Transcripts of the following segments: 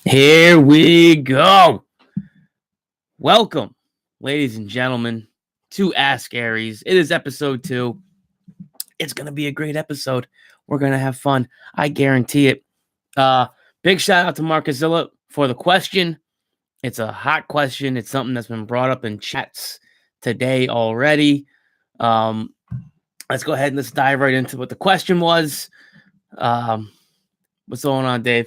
Here we go. Welcome, ladies and gentlemen, to Ask Aries. It is episode 2. It's going to be a great episode. We're going to have fun. I guarantee it. Big shout out to Marcusilla for the question. It's a hot question. It's something that's been brought up in chats today already. Let's go ahead and let's dive right into what the question was. What's going on, Dave?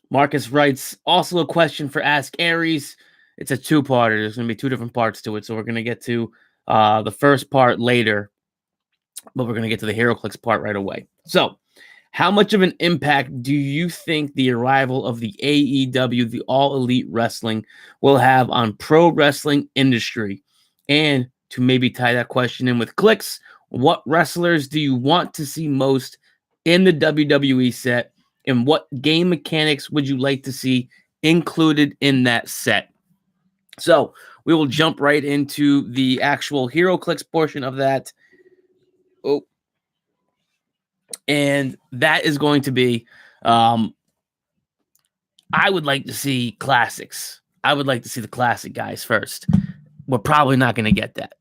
Marcus writes, also a question for Ask Aries. It's a two-parter. There's going to be 2 different parts to it. So we're going to get to the first part later, but we're going to get to the Heroclix part right away. So how much of an impact do you think the arrival of the AEW, the All Elite Wrestling, will have on pro wrestling industry? And to maybe tie that question in with Clix, what wrestlers do you want to see most in the WWE set? And what game mechanics would you like to see included in that set? So we will jump right into the actual Heroclix portion of that. Oh, and that is going to be, I would like to see classics. I would like to see the classic guys first. We're probably not going to get that.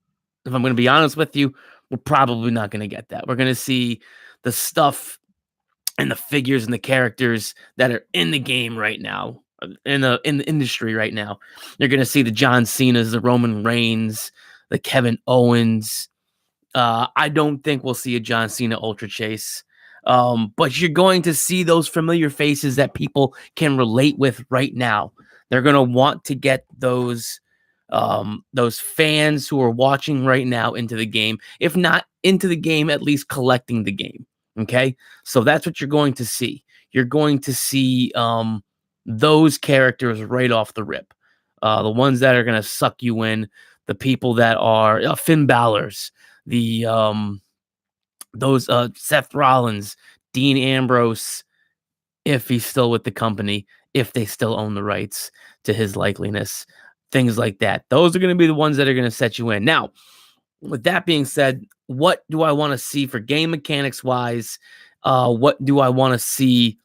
If I'm going to be honest with you, we're probably not going to get that. We're going to see the stuff and the figures and the characters that are in the game right now, in the industry right now. You're going to see the John Cenas, the Roman Reigns, the Kevin Owens. I don't think we'll see a John Cena Ultra Chase, but you're going to see those familiar faces that people can relate with right now. They're going to want to get those fans who are watching right now into the game, if not into the game, at least collecting the game. Okay, so that's what you're going to see. You're going to see those characters right off the rip. The ones that are going to suck you in, the people that are Finn Balor's, those Seth Rollins, Dean Ambrose, if he's still with the company, if they still own the rights to his likeliness, things like that. Those are going to be the ones that are going to set you in. Now, with that being said, what do I want to see for game mechanics wise? What do I want to see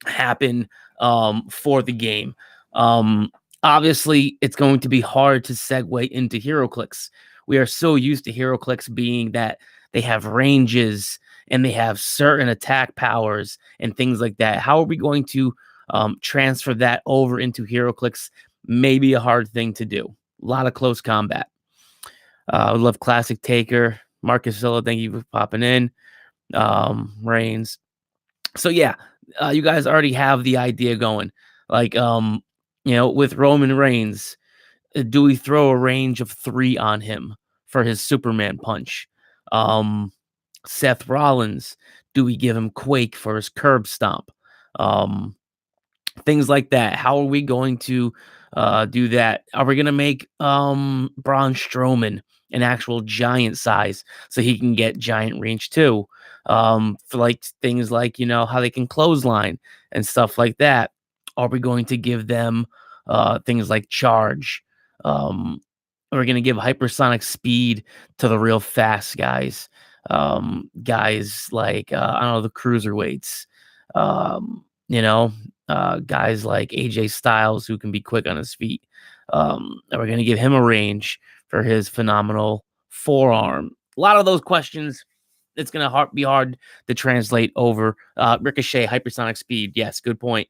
happen for the game? Obviously, it's going to be hard to segue into Heroclix. We are so used to Heroclix being that they have ranges and they have certain attack powers and things like that. How are we going to transfer that over into Heroclix? Maybe a hard thing to do. A lot of close combat. I love Classic Taker. Marcus Zilla, thank you for popping in. Reigns. So yeah, you guys already have the idea going. Like, with Roman Reigns, do we throw a range of 3 on him for his Superman punch? Seth Rollins, do we give him Quake for his curb stomp? Things like that. How are we going to do that? Are we going to make Braun Strowman an actual giant size so he can get giant range too? For like things like, how they can clothesline and stuff like that. Are we going to give them things like charge? Are we going to give hypersonic speed to the real fast guys? Guys like, I don't know, the cruiserweights, guys like AJ Styles who can be quick on his feet. Are we going to give him a range for his phenomenal forearm? A lot of those questions, it's going to be hard to translate over. Ricochet, hypersonic speed. Yes, good point.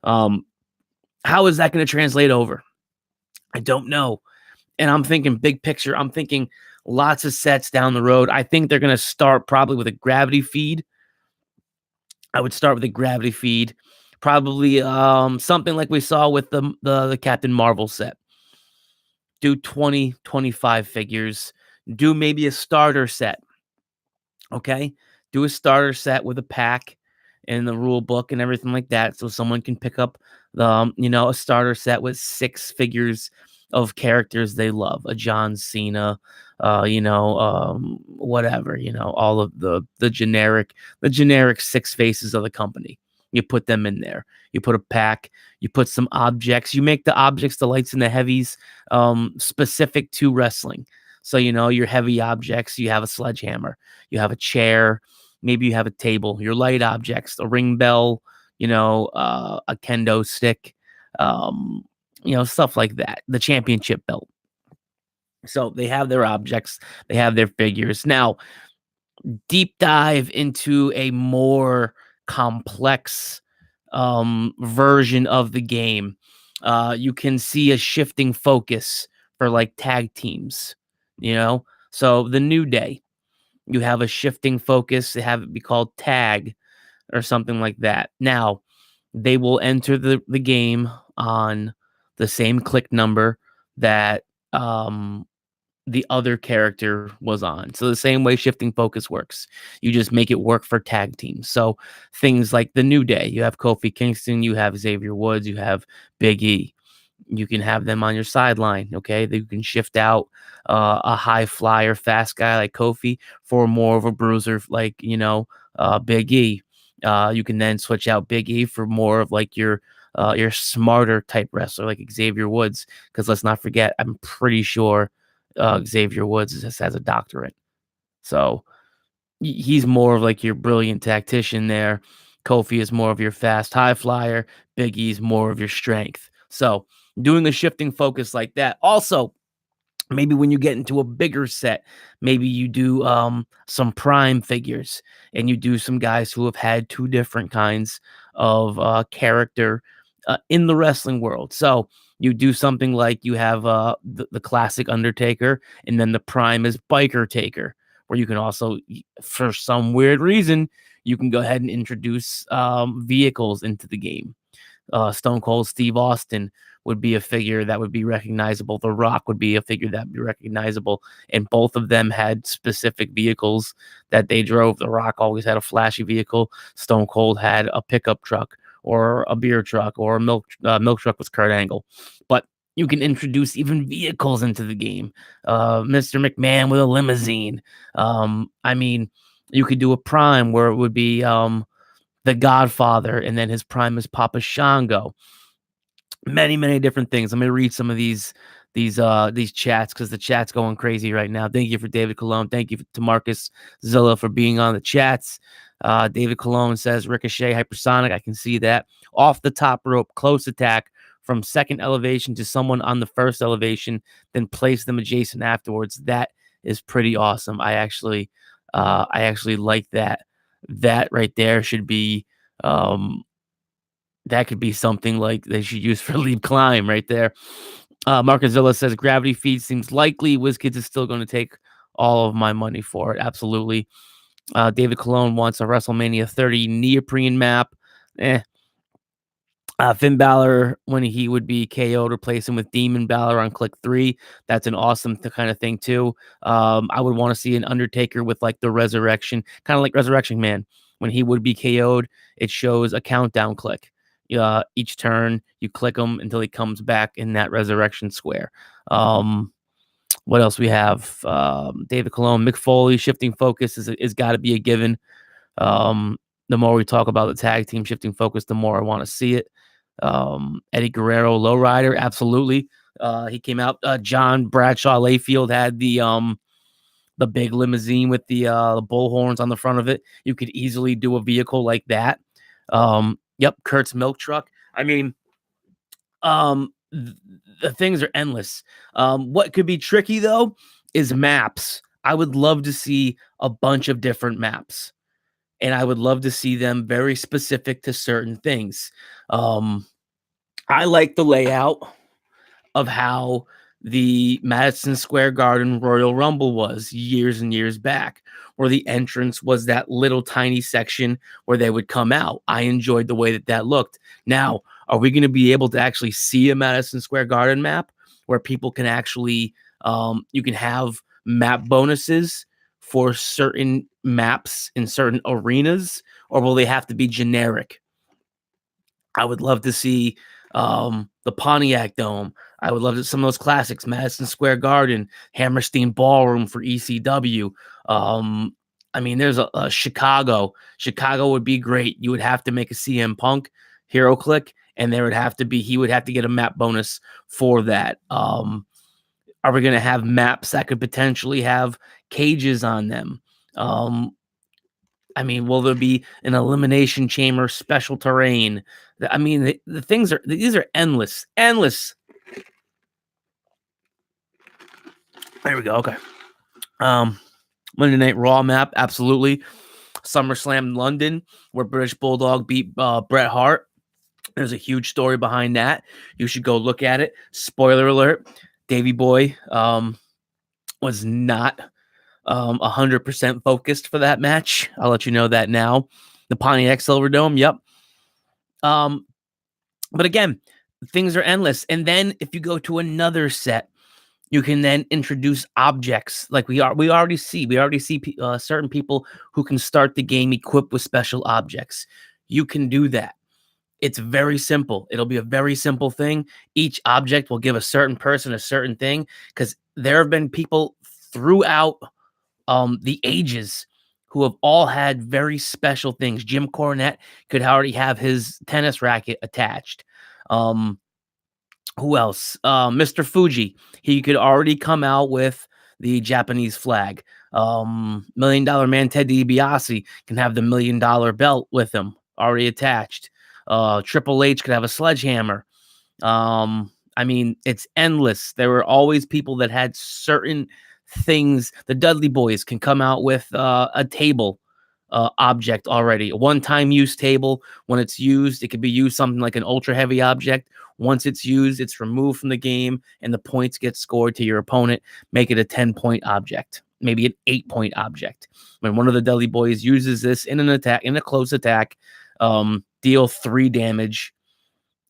How is that going to translate over? I don't know. And I'm thinking big picture. I'm thinking lots of sets down the road. I think they're going to start probably with a gravity feed. I would start with a gravity feed. Probably something like we saw with the Captain Marvel set. Do 20, 25 figures. Do maybe a starter set. Okay? Do a starter set with a pack and the rule book and everything like that, so someone can pick up a starter set with 6 figures of characters they love. A John Cena, whatever, all of the generic 6 faces of the company. You put them in there. You put a pack. You put some objects. You make the objects, the lights and the heavies, specific to wrestling. So, your heavy objects, you have a sledgehammer. You have a chair. Maybe you have a table. Your light objects, a ring bell, a kendo stick, um, stuff like that. The championship belt. So they have their objects, they have their figures. Now, deep dive into a more complex version of the game. You can see a shifting focus for like tag teams, you know. So the New Day, you have a shifting focus. They have it be called tag or something like that. Now, they will enter the game on the same click number that the other character was on. So the same way shifting focus works, you just make it work for tag teams. So things like the New Day, you have Kofi Kingston, you have Xavier Woods, you have Big E. You can have them on your sideline. Okay, you can shift out a high flyer, fast guy like Kofi for more of a bruiser like Big E. You can then switch out Big E for more of like your smarter type wrestler like Xavier Woods. Because let's not forget, I'm pretty sure Xavier Woods just has a doctorate. So he's more of like your brilliant tactician there. Kofi is more of your fast high flyer. Big E's more of your strength. So doing a shifting focus like that. Also, maybe when you get into a bigger set, maybe you do some prime figures and you do some guys who have had two different kinds of character in the wrestling world. So you do something like you have the classic Undertaker, and then the prime is Biker Taker, where you can also, for some weird reason, you can go ahead and introduce vehicles into the game. Stone Cold Steve Austin would be a figure that would be recognizable. The Rock would be a figure that would be recognizable. And both of them had specific vehicles that they drove. The Rock always had a flashy vehicle. Stone Cold had a pickup truck or a beer truck or a milk truck with Kurt Angle. But you can introduce even vehicles into the game. Mr. McMahon with a limousine. I mean, you could do a prime where it would be the Godfather, and then his prime is Papa Shango. Many, many different things. I'm gonna read some of these chats because the chat's going crazy right now. Thank you for David Colon. Thank you to Marcus Zilla for being on the chats. David Colon says Ricochet hypersonic. I can see that. Off the top rope, close attack from second elevation to someone on the first elevation, then place them adjacent afterwards. That is pretty awesome. I actually like that. That right there should be that could be something like they should use for lead climb right there. Marcus Zilla says gravity feed seems likely. WizKids is still going to take all of my money for it. Absolutely. David Colon wants a WrestleMania 30 neoprene map. Finn Balor, when he would be KO'd, replace him with Demon Balor on click 3. That's an awesome kind of thing, too. I would want to see an Undertaker with like the Resurrection, kind of like Resurrection Man. When he would be KO'd, it shows a countdown click. Each turn, you click him until he comes back in that Resurrection square. What else we have? David Colon, Mick Foley, shifting focus is got to be a given. The more we talk about the tag team shifting focus, the more I want to see it. Eddie Guerrero, lowrider, absolutely. He came out. John Bradshaw Layfield had the big limousine with the bullhorns on the front of it. You could easily do a vehicle like that. Yep, Kurt's milk truck. I mean, the things are endless. What could be tricky though is maps. I would love to see a bunch of different maps, and I would love to see them very specific to certain things. I like the layout of how the Madison Square Garden Royal Rumble was years and years back, where the entrance was that little tiny section where they would come out. I enjoyed the way that looked. Now, are we going to be able to actually see a Madison Square Garden map where people can actually, you can have map bonuses for certain maps in certain arenas, or will they have to be generic? I would love to see the Pontiac Dome. I would love to some of those classics, Madison Square Garden, Hammerstein Ballroom for ECW. I mean, there's a Chicago. Chicago would be great. You would have to make a CM Punk Heroclix, and there would have to be he would have to get a map bonus for that. Are we going to have maps that could potentially have cages on them? I mean, will there be an elimination chamber special terrain? I mean, the things these are endless, endless. There we go. Okay. Monday Night Raw map, absolutely. SummerSlam London, where British Bulldog beat Bret Hart. There's a huge story behind that. You should go look at it. Spoiler alert: Davey Boy was not 100% focused for that match. I'll let you know that now. The Pontiac Silverdome, yep. But again, things are endless. And then if you go to another set, you can then introduce objects like we already see certain people who can start the game equipped with special objects. You can do that. It's very simple. It'll be a very simple thing. Each object will give a certain person a certain thing, because there have been people throughout the ages who have all had very special things. Jim Cornette could already have his tennis racket attached. Who else? Mr. Fuji. He could already come out with the Japanese flag. $1 Million Man Ted DiBiase can have the $1 million belt with him already attached. Triple H could have a sledgehammer. I mean, it's endless. There were always people that had certain things. The Dudley Boys can come out with a table object already. A one-time use table. When it's used, it could be used something like an ultra heavy object. Once it's used, it's removed from the game, and the points get scored to your opponent. Make it a 10-point object, maybe an 8-point object. When one of the Dudley Boys uses this in an attack, in a close attack, deal 3 damage,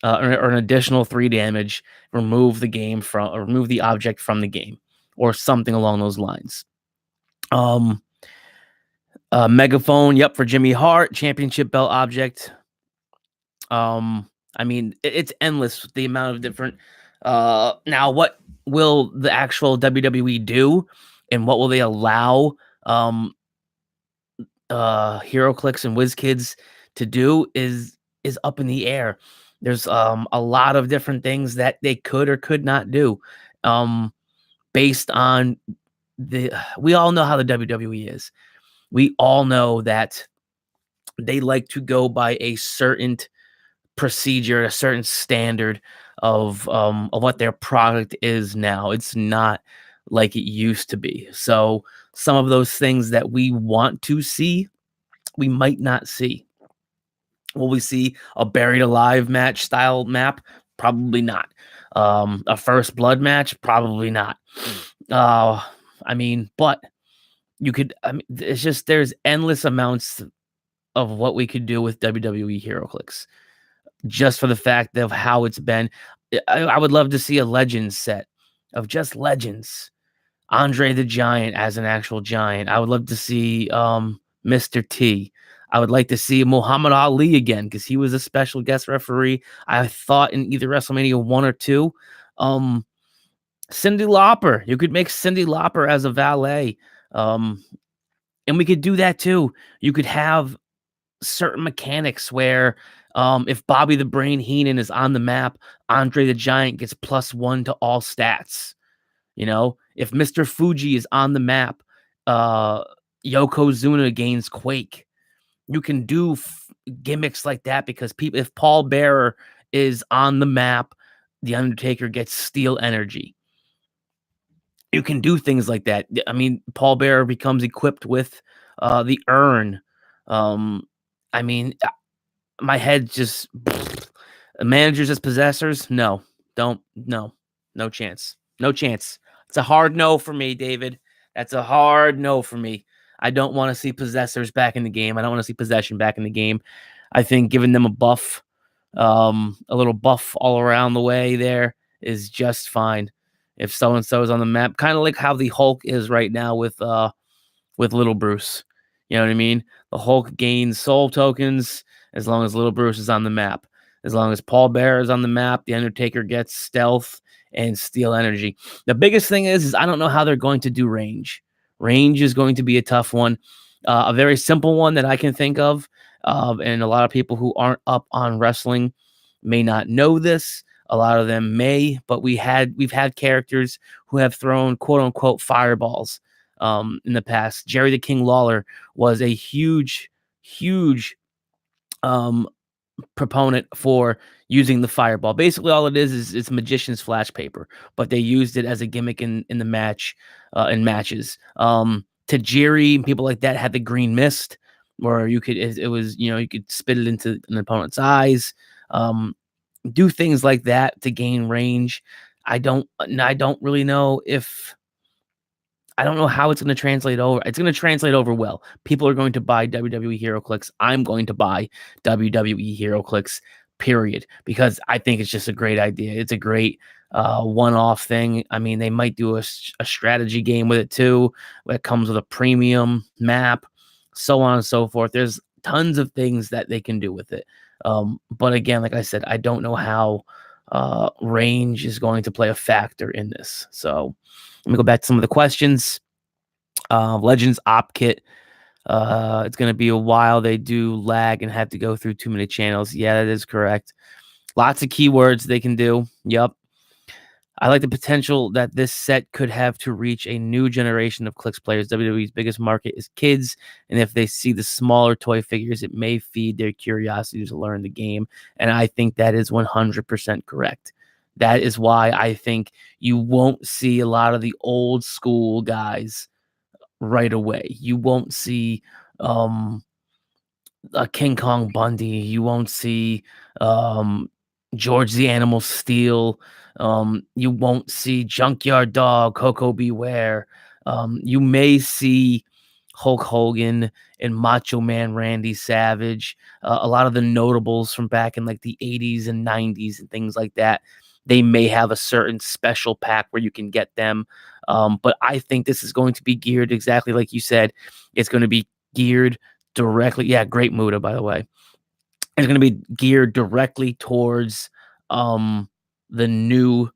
or an additional 3 damage. Remove the object from the game, or something along those lines. Megaphone, yep, for Jimmy Hart, championship belt object. I mean, it's endless, the amount of different. Now, what will the actual WWE do, and what will they allow Heroclix and WizKids to do is up in the air. There's a lot of different things that they could or could not do, based on we all know how the WWE is. We all know that they like to go by a certain procedure, a certain standard of what their product is now. It's not like it used to be. So some of those things that we want to see, we might not see. Will we see a buried alive match style map? Probably not. A first blood match? Probably not. I mean, but you could. I mean, it's just there's endless amounts of what we could do with WWE Heroclix, just for the fact of how it's been. I would love to see a Legends set of just Legends. Andre the Giant as an actual giant. I would love to see Mr. T. I would like to see Muhammad Ali again, because he was a special guest referee, I thought, in either WrestleMania 1 or 2. Cyndi Lauper. You could make Cyndi Lauper as a valet. And we could do that too. You could have certain mechanics where if Bobby the Brain Heenan is on the map, Andre the Giant gets +1 to all stats. You know, if Mr. Fuji is on the map, Yokozuna gains Quake. You can do gimmicks like that, because if Paul Bearer is on the map, the Undertaker gets Steel Energy. You can do things like that. I mean, Paul Bearer becomes equipped with the urn. I mean, my head just managers as possessors. No chance. No chance. It's a hard no for me, David. That's a hard no for me. I don't want to see possessors back in the game. I don't want to see possession back in the game. I think giving them a buff, a little buff all around the way there, is just fine. If so-and-so is on the map, kind of like how the Hulk is right now with Little Bruce. You know what I mean? The Hulk gains soul tokens as long as Little Bruce is on the map. As long as Paul Bearer is on the map, the Undertaker gets stealth and Steel Energy. The biggest thing is I don't know how they're going to do range. Range is going to be a tough one. A very simple one that I can think of, and a lot of people who aren't up on wrestling may not know this. A lot of them may, but we've had characters who have thrown quote unquote fireballs in the past. Jerry the King Lawler was a huge huge um proponent for using the fireball. Basically, all it is it's magician's flash paper, but they used it as a gimmick in the match, in matches. Tajiri and people like that had the green mist, where it was, you could spit it into an opponent's eyes. Do things like that to gain range. I don't really know if I don't know how it's going to translate over. It's going to translate over well. People are going to buy WWE Heroclix. I'm going to buy WWE Heroclix, period, because I think it's just a great idea. It's a great one-off thing. I mean, they might do a strategy game with it too, that comes with a premium map, so on and so forth. There's tons of things that they can do with it. But again, like I said, I don't know how range is going to play a factor in this. So let me go back to some of the questions. Legends op kit. It's going to be a while. They do lag and have to go through too many channels. Yeah, that is correct. Lots of keywords they can do. Yep. I like the potential that this set could have to reach a new generation of Clix players. WWE's biggest market is kids, and if they see the smaller toy figures, it may feed their curiosity to learn the game. And I think that is 100% correct. That is why I think you won't see a lot of the old school guys right away. You won't see a King Kong Bundy. You won't see George the Animal Steel. You won't see Junkyard Dog, Coco Beware. You may see Hulk Hogan and Macho Man Randy Savage. A lot of the notables from back in like the 80s and 90s and things like that. They may have a certain special pack where you can get them. But I think this is going to be geared exactly like you said. It's going to be geared directly. Yeah, great Muda, by the way. It's going to be geared directly towards the new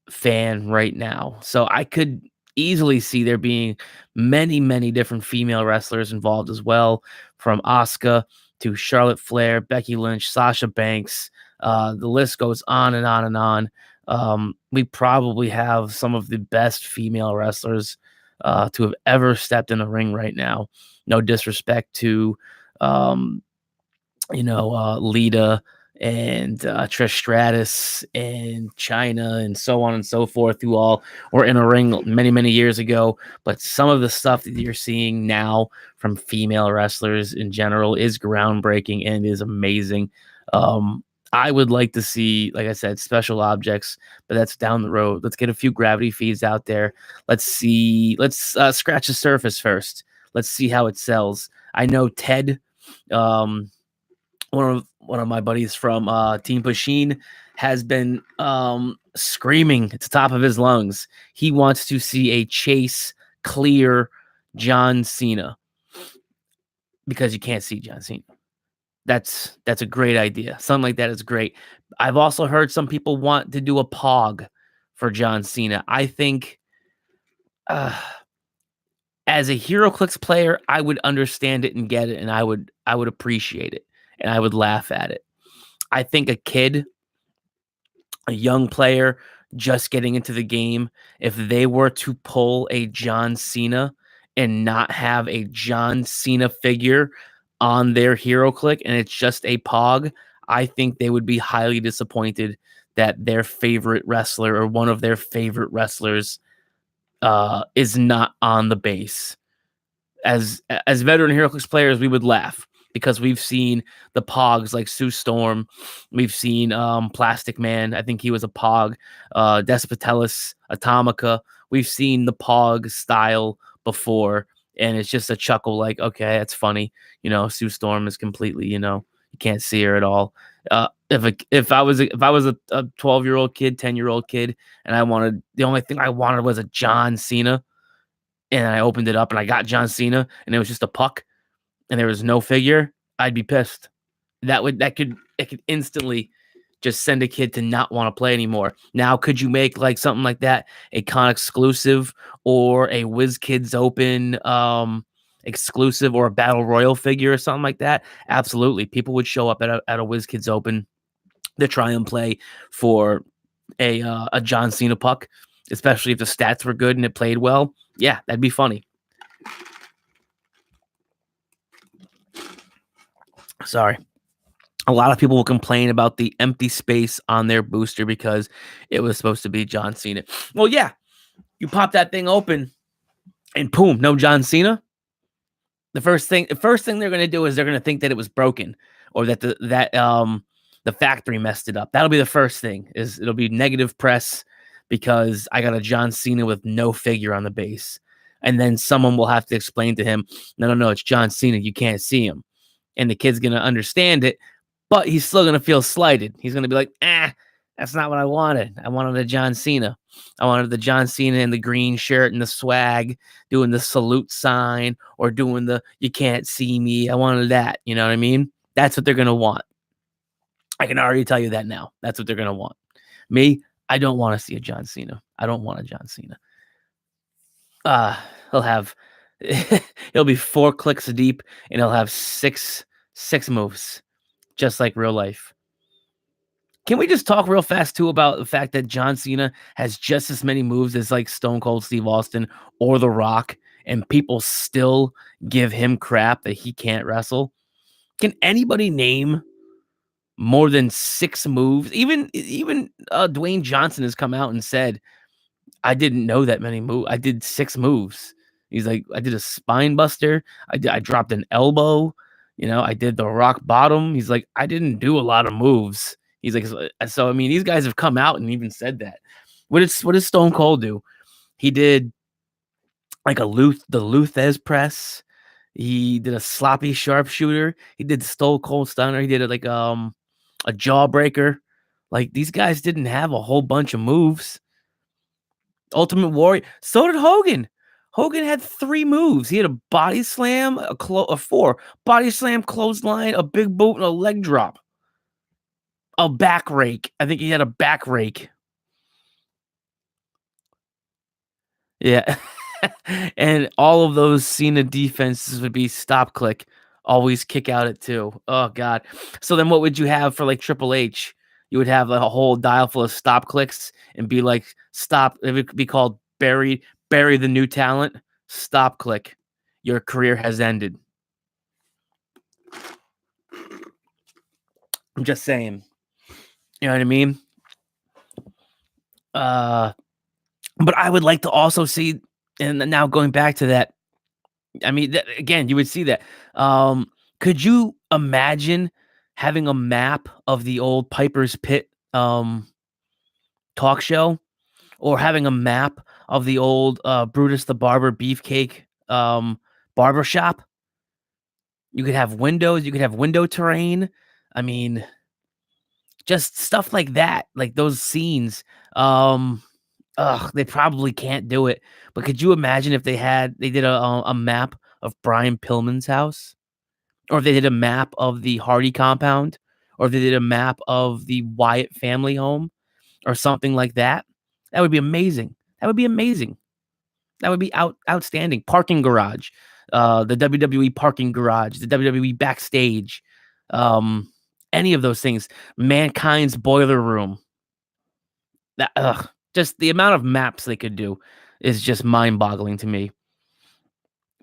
fan right now. So I could easily see there being many, many different female wrestlers involved as well, from Asuka to Charlotte Flair, Becky Lynch, Sasha Banks. The list goes on and on and on. We probably have some of the best female wrestlers to have ever stepped in a ring right now. No disrespect to, Lita and Trish Stratus and China and so on and so forth, who all were in a ring many, many years ago. But some of the stuff that you're seeing now from female wrestlers in general is groundbreaking and is amazing. I would like to see, like I said, special objects, but that's down the road. Let's get a few gravity feeds out there. Let's see. Let's scratch the surface first. Let's see how it sells. I know Ted, one of my buddies from Team Pusheen, has been screaming at the top of his lungs. He wants to see a Chase clear John Cena, because you can't see John Cena. That's a great idea. Something like that is great. I've also heard some people want to do a pog for John Cena. I think as a HeroClix player, I would understand it and get it, and I would appreciate it, and I would laugh at it. I think a kid, a young player just getting into the game, if they were to pull a John Cena and not have a John Cena figure on their HeroClix and it's just a pog, I think they would be highly disappointed that their favorite wrestler or one of their favorite wrestlers is not on the base. As veteran HeroClix players, we would laugh because we've seen the pogs like Sue Storm. We've seen Plastic Man. I think he was a pog. Despotellus, Atomica. We've seen the pog style before, and it's just a chuckle like, okay, that's funny. Sue Storm is completely, you can't see her at all. If I was a 12-year-old kid, 10-year-old kid, and the only thing I wanted was a John Cena, and I opened it up and I got John Cena and it was just a puck and there was no figure, I'd be pissed. It could instantly just send a kid to not want to play anymore. Now, could you make like something like that a con exclusive or a WizKids Open exclusive or a Battle Royal figure or something like that? Absolutely. People would show up at a WizKids Open to try and play for a John Cena puck, especially if the stats were good and it played well. Yeah, that'd be funny. Sorry. A lot of people will complain about the empty space on their booster because it was supposed to be John Cena. Well, yeah, you pop that thing open and boom, no John Cena. The first thing they're going to do is they're going to think that it was broken or that the factory messed it up. That'll be the first thing. Is it'll be negative press because I got a John Cena with no figure on the base. And then someone will have to explain to him, no, it's John Cena. You can't see him. And the kid's going to understand it, but he's still going to feel slighted. He's going to be like, that's not what I wanted. I wanted a John Cena. I wanted the John Cena in the green shirt and the swag, doing the salute sign or doing the you can't see me. I wanted that. You know what I mean? That's what they're going to want. I can already tell you that now. That's what they're going to want. Me, I don't want to see a John Cena. I don't want a John Cena. He'll have, he'll be 4 clicks deep and he'll have six moves, just like real life. Can we just talk real fast too about the fact that John Cena has just as many moves as like Stone Cold Steve Austin or The Rock, and people still give him crap that he can't wrestle? Can anybody name more than 6 moves? Even Dwayne Johnson has come out and said, I didn't know that many moves. I did 6 moves. He's like, I did a spine buster. I dropped an elbow. I did the rock bottom. He's like, I didn't do a lot of moves. He's like, so I mean, these guys have come out and even said that. What did Stone Cold do? He did like the Luthez press. He did a sloppy sharpshooter. He did the Stone Cold Stunner. He did like a jawbreaker. Like, these guys didn't have a whole bunch of moves. Ultimate Warrior. So did Hogan. Hogan had 3 moves. He had a body slam, a 4 body slam, clothesline, a big boot, and a leg drop. A back rake. I think he had a back rake. Yeah. And all of those Cena defenses would be stop click, always kick out at 2. Oh God. So then what would you have for like Triple H? You would have like a whole dial full of stop clicks and be like, stop. It would be called bury the new talent. Stop click. Your career has ended. I'm just saying. You know what I mean? But I would like to also see, and now going back to that, I mean, again, you would see that. Could you imagine having a map of the old Piper's Pit talk show, or having a map of the old Brutus the Barber Beefcake barbershop? You could have windows. You could have window terrain. I mean, just stuff like that, like those scenes. They probably can't do it, but could you imagine if they did a map of Brian Pillman's house, or if they did a map of the Hardy compound, or if they did a map of the Wyatt family home, or something like that? That would be amazing. That would be amazing. That would be outstanding. Parking garage, the WWE parking garage, the WWE backstage, any of those things. Mankind's boiler room. Just the amount of maps they could do is just mind-boggling to me.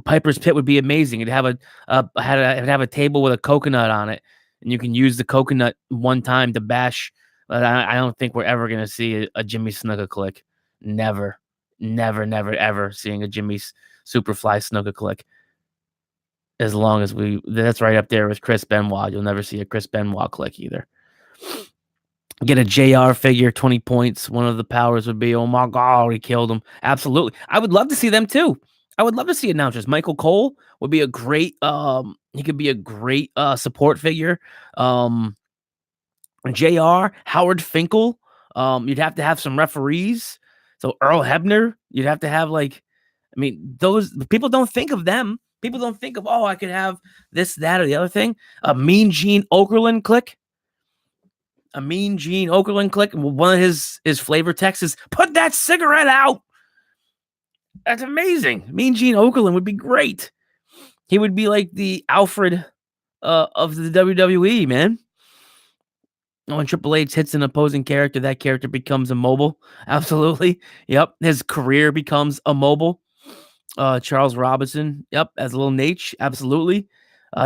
Piper's Pit would be amazing. It'd have a table with a coconut on it, and you can use the coconut one time to bash. But I don't think we're ever gonna see a Jimmy Snuka click. Never, ever seeing a Jimmy Superfly Snuka click. As long as that's right up there with Chris Benoit. You'll never see a Chris Benoit click either. Get a JR figure, 20 points. One of the powers would be, oh my God, he killed him. Absolutely. I would love to see them too. I would love to see announcers. Michael Cole would be a great, he could be a great support figure. JR, Howard Finkel. You'd have to have some referees. So Earl Hebner, you'd have to have those people don't think of them. People don't think of, I could have this, that, or the other thing. A Mean Gene Okerlund click. A Mean Gene Okerlund click. One of his flavor texts is, put that cigarette out. That's amazing. Mean Gene Okerlund would be great. He would be like the Alfred of the WWE, man. When Triple H hits an opposing character, that character becomes immobile. Absolutely. Yep. His career becomes immobile. Charles Robinson. Yep. As a little Nate. Absolutely.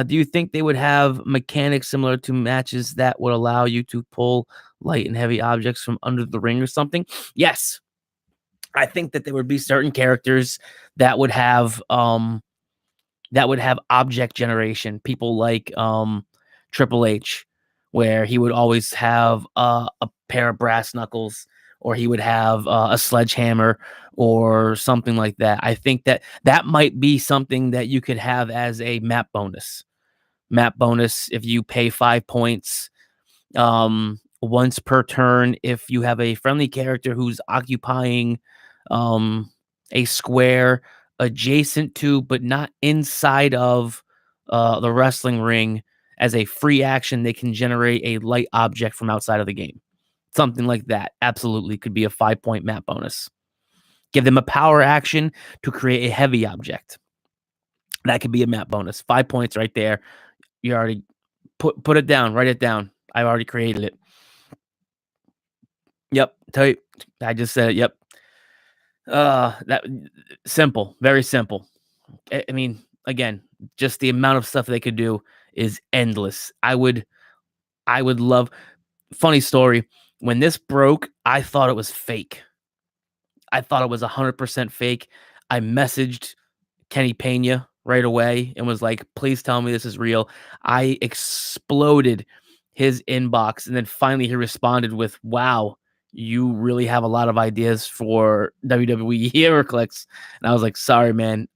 Do you think they would have mechanics similar to matches that would allow you to pull light and heavy objects from under the ring or something? Yes. I think that there would be certain characters that would have object generation. People like Triple H, where he would always have a pair of brass knuckles, or he would have a sledgehammer or something like that. I think that that might be something that you could have as a map bonus. Map bonus if you pay 5 points once per turn. If you have a friendly character who's occupying a square adjacent to but not inside of the wrestling ring, as a free action, they can generate a light object from outside of the game. Something like that absolutely could be a 5-point map bonus. Give them a power action to create a heavy object. That could be a map bonus. 5 points right there. You already put it down. Write it down. I've already created it. Yep. Tell you, I just said it. Yep. That simple, very simple. I mean, again, just the amount of stuff they could do is endless. I would love. Funny story. When this broke, I thought it was fake. I thought it was 100% fake. I messaged Kenny Pena right away and was like, please tell me this is real. I exploded his inbox. And then finally he responded with, wow, you really have a lot of ideas for WWE Heroclix. And I was like, sorry, man.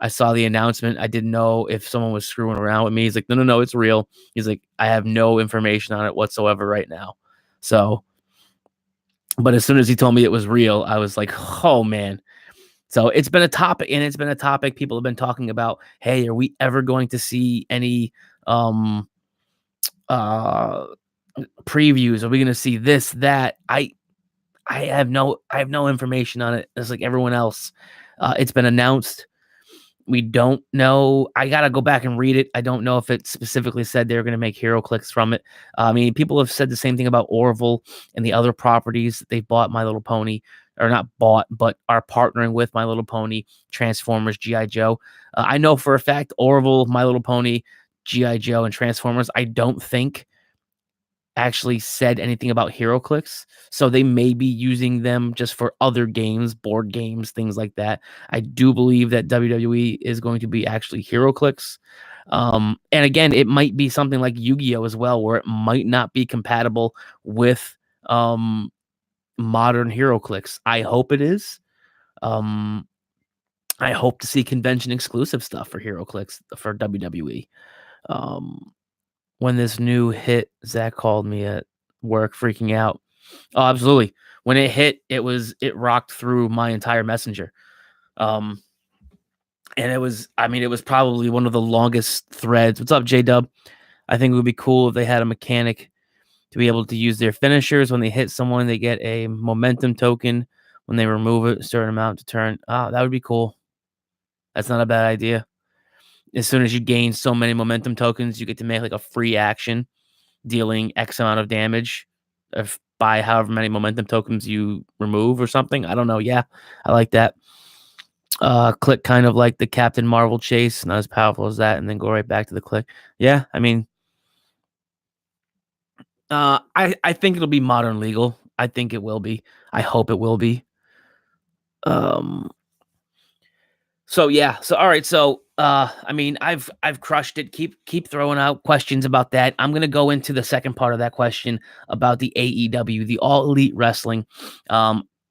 I saw the announcement. I didn't know if someone was screwing around with me. He's like, no, it's real. He's like, I have no information on it whatsoever right now. So, but as soon as he told me it was real, I was like, oh man. So it's been a topic, and it's been a topic people have been talking about. Hey, are we ever going to see any previews? Are we going to see this, that? I have no information on it. It's like everyone else. It's been announced. We don't know. I got to go back and read it. I don't know if it specifically said they're going to make Heroclix from it. I mean, people have said the same thing about Orville and the other properties that they bought My Little Pony, or not bought, but are partnering with My Little Pony, Transformers, G.I. Joe. I know for a fact Orville, My Little Pony, G.I. Joe, and Transformers, I don't think actually said anything about Heroclix, so they may be using them just for other games, board games, things like that. I do believe that WWE is going to be actually Heroclix. And again, it might be something like Yu-Gi-Oh as well, where it might not be compatible with modern Heroclix. I hope it is. I hope to see convention exclusive stuff for Heroclix for WWE. When this new hit, Zach called me at work freaking out. Oh, absolutely. When it hit, it rocked through my entire messenger. And it was probably one of the longest threads. What's up, J-Dub? I think it would be cool if they had a mechanic to be able to use their finishers. When they hit someone, they get a momentum token. When they remove it, a certain amount to turn. Oh, that would be cool. That's not a bad idea. As soon as you gain so many momentum tokens, you get to make like a free action dealing X amount of damage by however many momentum tokens you remove or something. I don't know. Yeah, I like that. Click kind of like the Captain Marvel chase, not as powerful as that, and then go right back to the click. Yeah, I mean, I think it'll be modern legal. I think it will be. I hope it will be. So yeah. So all right. So I mean, I've crushed it. Keep throwing out questions about that. I'm gonna go into the second part of that question about the AEW, the All Elite Wrestling.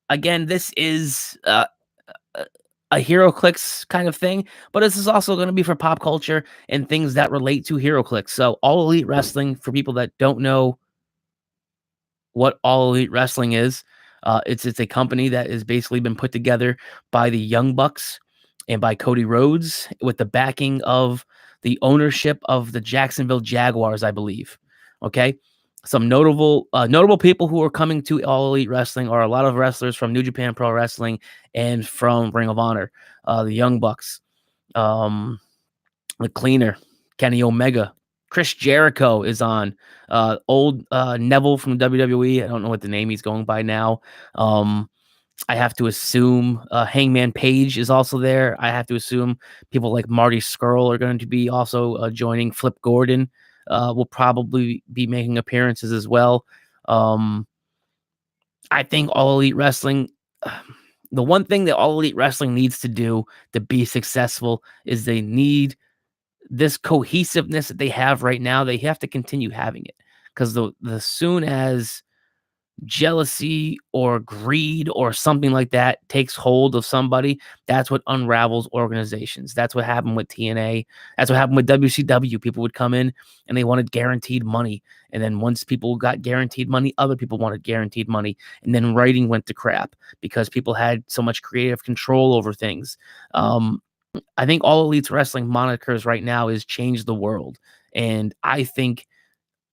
Again, this is a HeroClix kind of thing, but this is also going to be for pop culture and things that relate to HeroClix. So All Elite Wrestling, for people that don't know what All Elite Wrestling is, it's a company that has basically been put together by the Young Bucks and by Cody Rhodes with the backing of the ownership of the Jacksonville Jaguars, I believe. Okay. Some notable people who are coming to All Elite Wrestling are a lot of wrestlers from New Japan Pro Wrestling and from Ring of Honor. The Young Bucks, the Cleaner, Kenny Omega, Chris Jericho is on. Old Neville from WWE. I don't know what the name he's going by now. I have to assume Hangman Page is also there. I have to assume people like Marty Scurll are going to be also joining. Flip Gordon will probably be making appearances as well. I think All Elite Wrestling, the one thing that All Elite Wrestling needs to do to be successful is they need this cohesiveness that they have right now. They have to continue having it, because the soon as jealousy or greed or something like that takes hold of somebody, that's what unravels organizations. That's what happened with TNA. That's what happened with WCW. People would come in and they wanted guaranteed money. And then once people got guaranteed money, other people wanted guaranteed money. And then writing went to crap because people had so much creative control over things. I think All Elite Wrestling monikers right now is change the world. And I think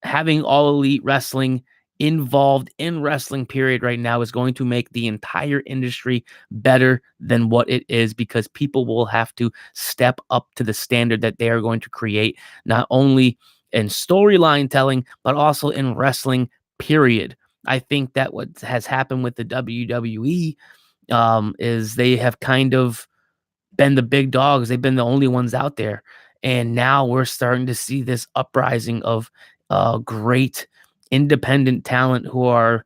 having All Elite Wrestling involved in wrestling period right now is going to make the entire industry better than what it is, because people will have to step up to the standard that they are going to create, not only in storyline telling, but also in wrestling period. I think that what has happened with the WWE is they have kind of been the big dogs. They've been the only ones out there. And now we're starting to see this uprising of great independent talent who are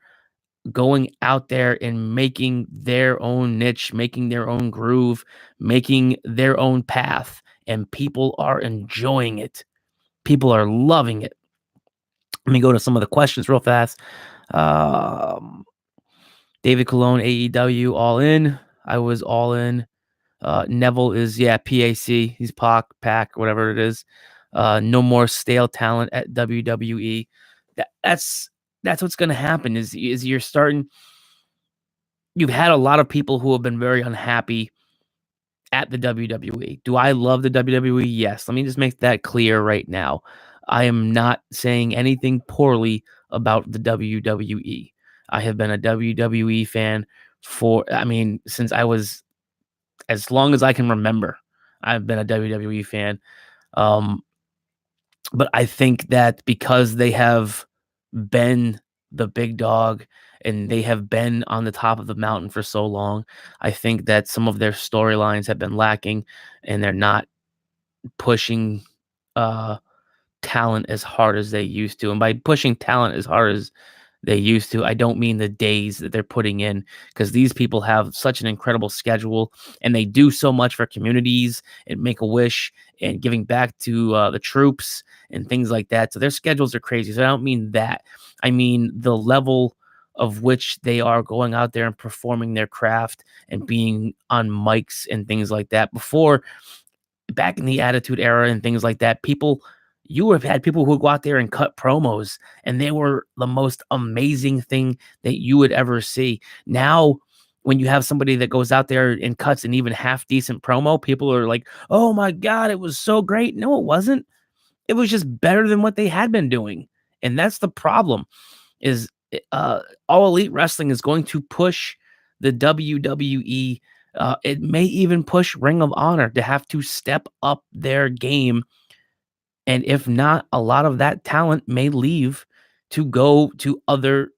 going out there and making their own niche, making their own groove, making their own path. And people are enjoying it. People are loving it. Let me go to some of the questions real fast. David Colon, AEW, all in. I was all in. Neville is, yeah, PAC. He's Pac, whatever it is. No more stale talent at WWE. That's what's going to happen. Is you're starting. You've had a lot of people who have been very unhappy at the WWE. Do I love the WWE? Yes. Let me just make that clear right now. I am not saying anything poorly about the WWE. I have been a WWE fan since I was, as long as I can remember. I've been a WWE fan. But I think that because they have been the big dog and they have been on the top of the mountain for so long, I think that some of their storylines have been lacking, and they're not pushing talent as hard as they used to. And by pushing talent as hard as they used to, I don't mean the days that they're putting in, because these people have such an incredible schedule and they do so much for communities and Make-A-Wish and giving back to the troops and things like that. So their schedules are crazy. So I don't mean that. I mean the level of which they are going out there and performing their craft and being on mics and things like that. Before, back in the Attitude Era and things like that, you would have had people who would go out there and cut promos, and they were the most amazing thing that you would ever see. Now, when you have somebody that goes out there and cuts an even half decent promo, people are like, "Oh my God, it was so great." No, it wasn't. It was just better than what they had been doing. And that's the problem, is All Elite Wrestling is going to push the WWE. It may even push Ring of Honor to have to step up their game. And if not, a lot of that talent may leave to go to other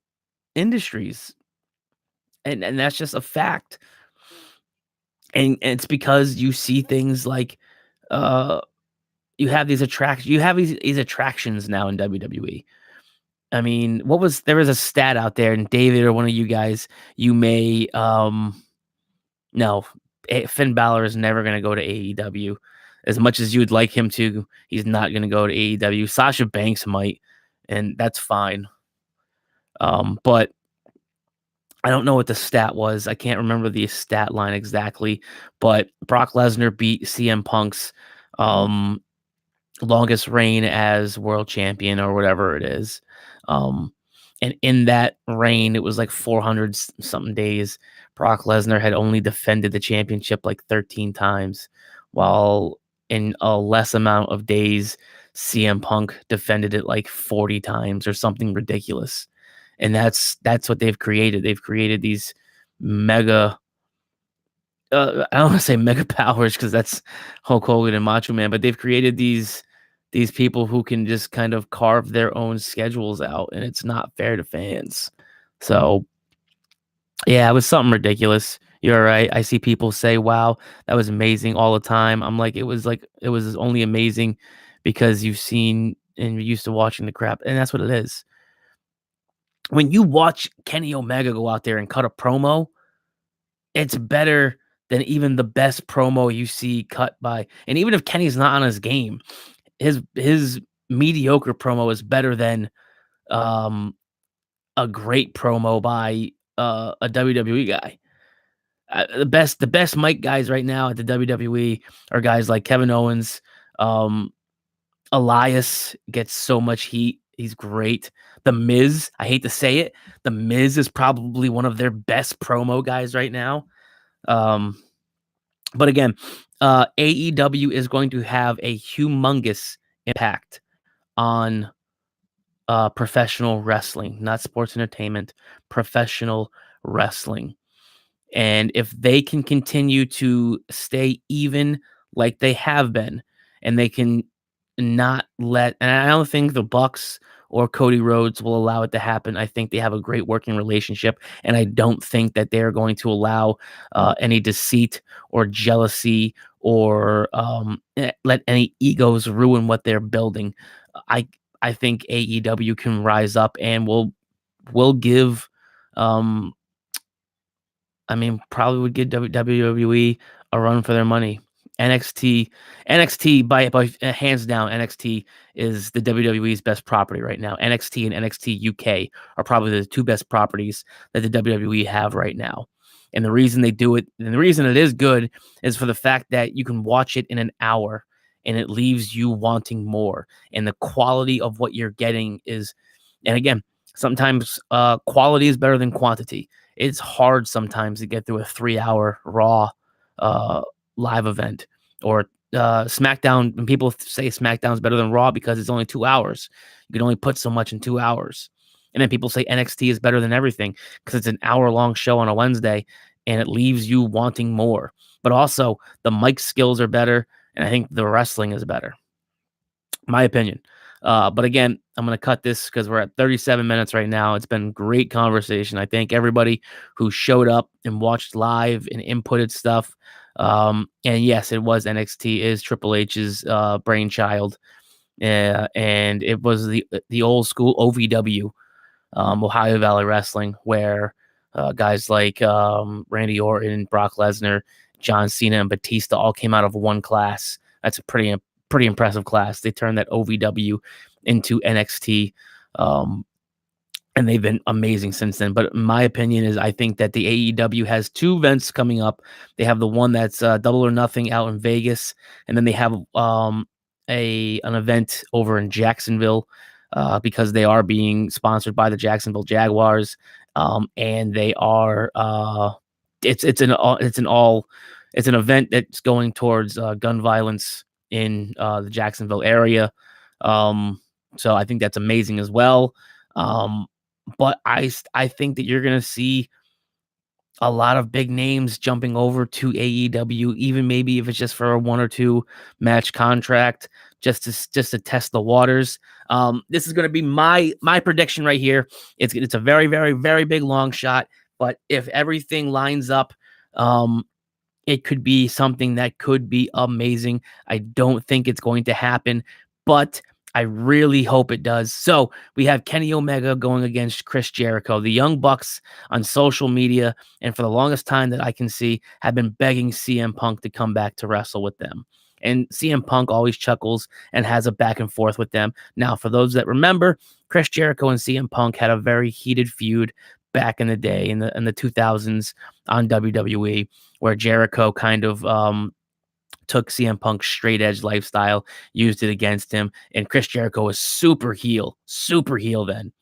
industries. And that's just a fact. And it's because you see things like you have these attractions now in WWE. I mean, there was a stat out there, and David or one of you guys, you may no, Finn Balor is never going to go to AEW. As much as you would like him to, he's not going to go to AEW. Sasha Banks might, and that's fine. But I don't know what the stat was. I can't remember the stat line exactly, but Brock Lesnar beat CM Punk's longest reign as world champion or whatever it is. And in that reign, it was like 400 something days. Brock Lesnar had only defended the championship like 13 times, while in a less amount of days, CM Punk defended it like 40 times or something ridiculous. And that's what they've created. They've created these mega I don't want to say mega powers, because that's Hulk Hogan and Macho Man, but they've created these people who can just kind of carve their own schedules out, and it's not fair to fans. So Yeah, it was something ridiculous. You're right. I see people say, "Wow, that was amazing," all the time. I'm like it was only amazing because you've seen and you're used to watching the crap, and that's what it is. When you watch Kenny Omega go out there and cut a promo, it's better than even the best promo you see cut by, and even if Kenny's not on his game, his mediocre promo is better than um a great promo by a WWE guy. The best mic guys right now at the WWE are guys like Kevin Owens. Um, Elias gets so much heat. He's great. The Miz, I hate to say it, The Miz is probably one of their best promo guys right now. Um, but again, AEW is going to have a humongous impact on professional wrestling, not sports entertainment, professional wrestling. And if they can continue to stay even like they have been, and they can not let, and I don't think the Bucks or Cody Rhodes will allow it to happen. I think they have a great working relationship, and I don't think that they're going to allow any deceit or jealousy or let any egos ruin what they're building. I I think AEW can rise up and will give um probably would give WWE a run for their money. NXT by hands down, NXT is the WWE's best property right now. NXT and NXT UK are probably the two best properties that the WWE have right now. And the reason they do it, and the reason it is good, is for the fact that you can watch it in an hour and it leaves you wanting more. And the quality of what you're getting is, and again, sometimes quality is better than quantity. It's hard sometimes to get through a 3-hour Raw uh, live event or SmackDown. And people say SmackDown is better than Raw because it's only 2 hours. You can only put so much in 2 hours. And then people say NXT is better than everything because it's an hour-long show on a Wednesday and it leaves you wanting more. But also, the mic skills are better, and I think the wrestling is better. My opinion. But again, I'm going to cut this because we're at 37 minutes right now. It's been great conversation. I thank everybody who showed up and watched live and inputted stuff. And yes, it was NXT is Triple H's brainchild. And it was the old school OVW, Ohio Valley Wrestling, where guys like Randy Orton, Brock Lesnar, John Cena, and Batista all came out of one class. That's a pretty impressive class. They turned that OVW into NXT, and they've been amazing since then. But my opinion is, I think that the AEW has two events coming up. They have the one that's Double or Nothing out in Vegas, and then they have an event over in Jacksonville because they are being sponsored by the Jacksonville Jaguars, and they are it's an event that's going towards gun violence in the Jacksonville area. So I think that's amazing as well. But I think that you're gonna see a lot of big names jumping over to AEW, even maybe if it's just for a 1 or 2 match contract, just to test the waters. This is going to be my prediction right here. It's a very very very big long shot, but if everything lines up, it could be something that could be amazing. I don't think it's going to happen, but I really hope it does. So we have Kenny Omega going against Chris Jericho. The Young Bucks on social media, and for the longest time that I can see, have been begging CM Punk to come back to wrestle with them. And CM Punk always chuckles and has a back and forth with them. Now, for those that remember, Chris Jericho and CM Punk had a very heated feud back in the day in the 2000s on WWE, where Jericho kind of took CM Punk's straight edge lifestyle, used it against him, and Chris Jericho was super heel then.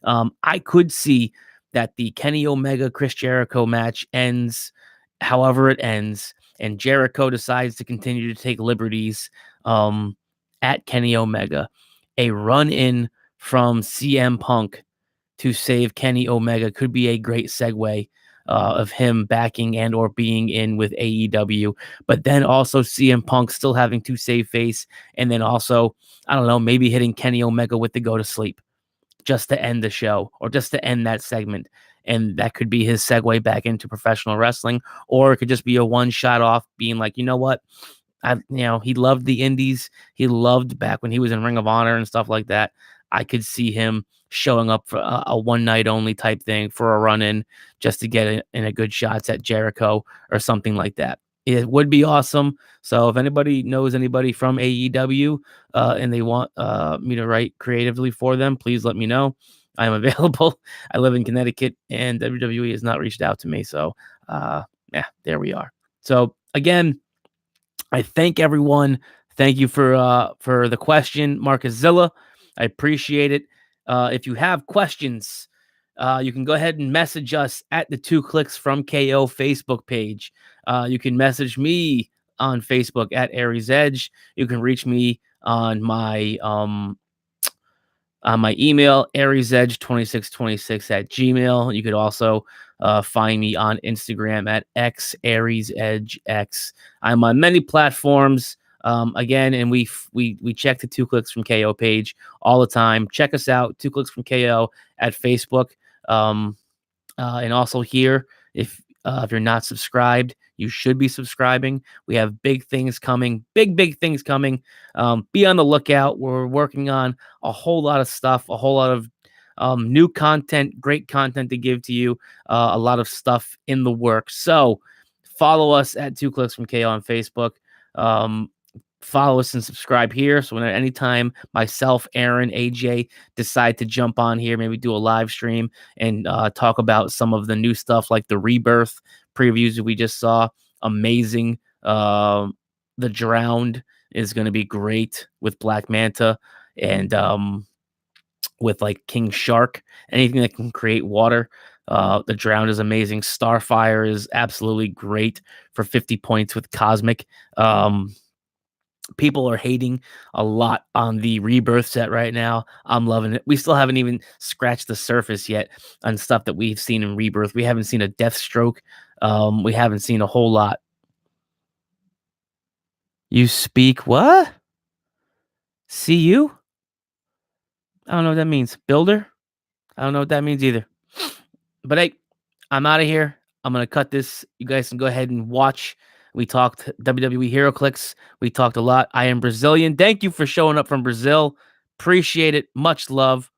I could see that the Kenny Omega Chris Jericho match ends however it ends, and Jericho decides to continue to take liberties at Kenny Omega. A run in from CM Punk to save Kenny Omega could be a great segue of him backing and or being in with AEW, but then also CM Punk still having to save face, and then also, I don't know, maybe hitting Kenny Omega with the go to sleep just to end the show or just to end that segment. and that could be his segue back into professional wrestling, or it could just be a one shot off, being like, you know what, he loved the indies. He loved back when he was in Ring of Honor and stuff like that. I could see him showing up for a one night only type thing for a run in, just to get in a good shots at Jericho or something like that. It would be awesome. So if anybody knows anybody from AEW and they want me to write creatively for them, please let me know. I am available. I live in Connecticut, and WWE has not reached out to me. So yeah, there we are. So again, I thank everyone. Thank you for the question, Marcus Zilla. I appreciate it. If you have questions, you can go ahead and message us at the Two Clix From KO Facebook page. You can message me on Facebook at Aries Edge. You can reach me on my email, AriesEdge2626 at Gmail. You could also find me on Instagram at XAriesEdgeX. I'm on many platforms. Again, and we check the Two Clix From KO page all the time. Check us out, Two Clix From KO at Facebook. And also here, if you're not subscribed, you should be subscribing. We have big things coming, big things coming. Be on the lookout. We're working on a whole lot of stuff, a whole lot of new content, great content to give to you, a lot of stuff in the works. So follow us at Two Clix From KO on Facebook. Follow us and subscribe here. So when at any time myself, Aaron, AJ decide to jump on here, maybe do a live stream and talk about some of the new stuff like the Rebirth previews that we just saw. Amazing. The Drowned is going to be great with Black Manta and with like King Shark, anything that can create water. The Drowned is amazing. Starfire is absolutely great for 50 points with Cosmic. People are hating a lot on the Rebirth set right now. I'm loving it. We still haven't even scratched the surface yet on stuff that we've seen in Rebirth. We haven't seen a Deathstroke. We haven't seen a whole lot. You speak what? See you? I don't know what that means. Builder? I don't know what that means either. But hey, I'm out of here. I'm going to cut this. You guys can go ahead and watch. We talked WWE Heroclix. We talked a lot. I am Brazilian. Thank you for showing up from Brazil. Appreciate it. Much love.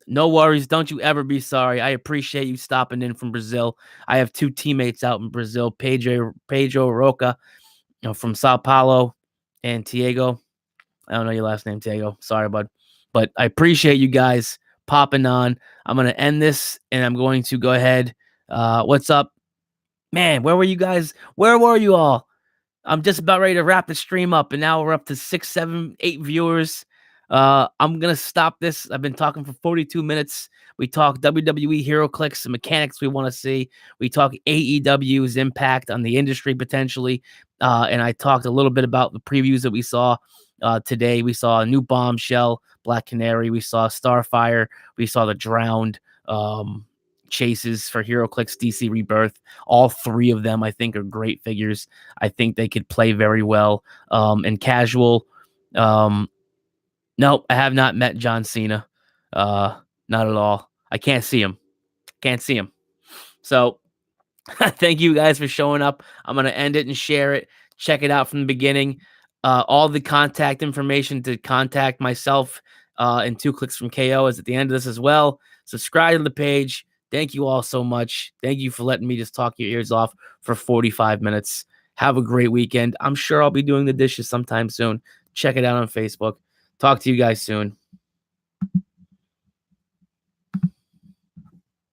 No worries. Don't you ever be sorry. I appreciate you stopping in from Brazil. I have two teammates out in Brazil, Pedro Roca, from Sao Paulo, and Tiago. I don't know your last name, Tiago. Sorry, bud. But I appreciate you guys popping on. I'm going to end this, and I'm going to go ahead. What's up? Man, where were you guys? Where were you all? I'm just about ready to wrap the stream up, and now we're up to 6, 7, 8 viewers. I'm going to stop this. I've been talking for 42 minutes. We talk WWE Heroclix, the mechanics we want to see. We talk AEW's impact on the industry potentially. And I talked a little bit about the previews that we saw today. We saw a new Bombshell, Black Canary. We saw Starfire. We saw the Drowned chases for Heroclix DC Rebirth. All three of them, I think, are great figures. I think they could play very well. And casual. No, I have not met John Cena. Not at all. I can't see him. Can't see him. So thank you guys for showing up. I'm going to end it and share it. Check it out from the beginning. All the contact information to contact myself and Two Clix From KO is at the end of this as well. Subscribe to the page. Thank you all so much. Thank you for letting me just talk your ears off for 45 minutes. Have a great weekend. I'm sure I'll be doing the dishes sometime soon. Check it out on Facebook. Talk to you guys soon.